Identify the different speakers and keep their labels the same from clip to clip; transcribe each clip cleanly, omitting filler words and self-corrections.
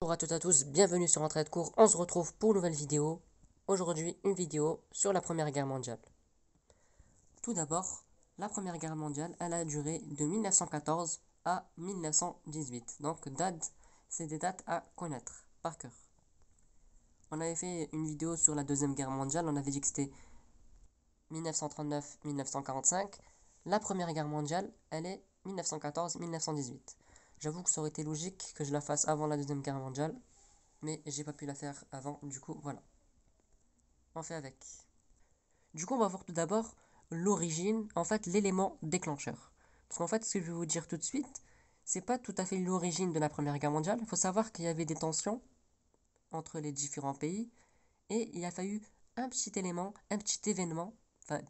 Speaker 1: Bonjour à toutes et à tous, bienvenue sur Entrée de cours. On se retrouve pour une nouvelle vidéo. Aujourd'hui, une vidéo sur la Première Guerre mondiale. Tout d'abord, la Première Guerre mondiale, elle a duré de 1914 à 1918. Donc, c'est des dates à connaître par cœur. On avait fait une vidéo sur la Deuxième Guerre mondiale, on avait dit que c'était 1939-1945. La Première Guerre mondiale, elle est 1914-1918. J'avoue que ça aurait été logique que je la fasse avant la Deuxième Guerre mondiale, mais j'ai pas pu la faire avant, du coup, voilà. On fait avec. Du coup, on va voir tout d'abord l'origine, en fait, l'élément déclencheur. Parce qu'en fait, ce que je vais vous dire tout de suite, c'est pas tout à fait l'origine de la Première Guerre mondiale. Il faut savoir qu'il y avait des tensions entre les différents pays et il a fallu un petit élément, un petit événement, enfin,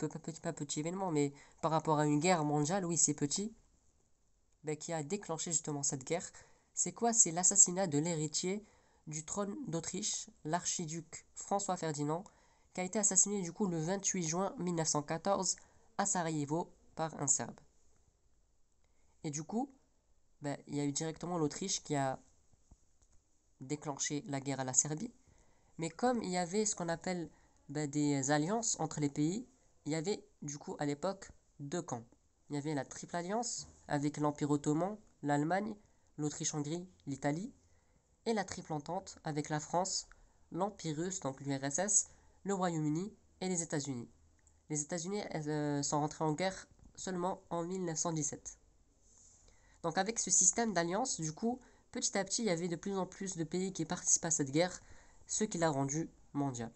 Speaker 1: pas petit événement, mais par rapport à une guerre mondiale, oui, c'est petit, ben, qui a déclenché justement cette guerre. C'est quoi? C'est l'assassinat de l'héritier du trône d'Autriche, l'archiduc François Ferdinand, qui a été assassiné du coup le 28 juin 1914 à Sarajevo par un Serbe. Et du coup, ben, il y a eu directement l'Autriche qui a déclenché la guerre à la Serbie. Mais comme il y avait ce qu'on appelle des alliances entre les pays, il y avait du coup à l'époque deux camps. Il y avait la Triple Alliance avec l'Empire ottoman, l'Allemagne, l'Autriche-Hongrie, l'Italie, et la Triple Entente avec la France, l'Empire russe, donc l'URSS, le Royaume-Uni et les États-Unis. Les États-Unis sont rentrés en guerre seulement en 1917. Donc avec ce système d'alliance, du coup, petit à petit, il y avait de plus en plus de pays qui participaient à cette guerre, ce qui l'a rendue mondiale.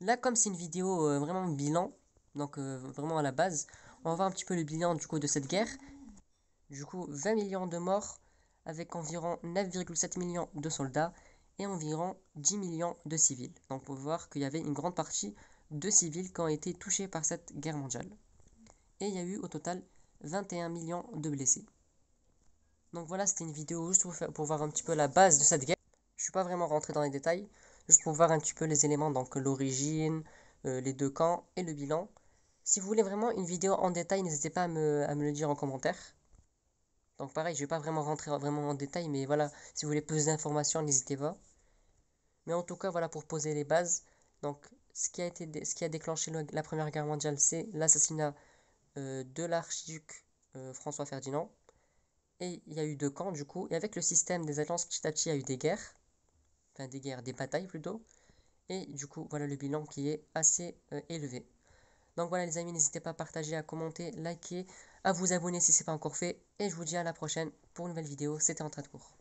Speaker 1: Là, comme c'est une vidéo vraiment bilan, donc vraiment à la base, on va voir un petit peu le bilan du coup de cette guerre. Du coup, 20 millions de morts avec environ 9,7 millions de soldats et environ 10 millions de civils. Donc on peut voir qu'il y avait une grande partie de civils qui ont été touchés par cette guerre mondiale. Et il y a eu au total 21 millions de blessés. Donc voilà, c'était une vidéo juste pour voir un petit peu la base de cette guerre. Je ne suis pas vraiment rentré dans les détails, juste pour voir un petit peu les éléments, donc l'origine, les deux camps et le bilan. Si vous voulez vraiment une vidéo en détail, n'hésitez pas à me le dire en commentaire. Donc pareil, je vais pas vraiment rentrer vraiment en détail, mais voilà, si vous voulez plus d'informations, n'hésitez pas. Mais en tout cas, voilà pour poser les bases. Donc ce qui a déclenché la Première Guerre mondiale, c'est l'assassinat de l'archiduc François Ferdinand. Et il y a eu deux camps du coup. Et avec le système des alliances, petit à petit, il y a eu des guerres. Enfin des guerres, des batailles plutôt. Et du coup, voilà le bilan qui est assez élevé. Donc voilà les amis, n'hésitez pas à partager, à commenter, liker, à vous abonner si ce n'est pas encore fait. Et je vous dis à la prochaine pour une nouvelle vidéo. C'était Entrée de cours.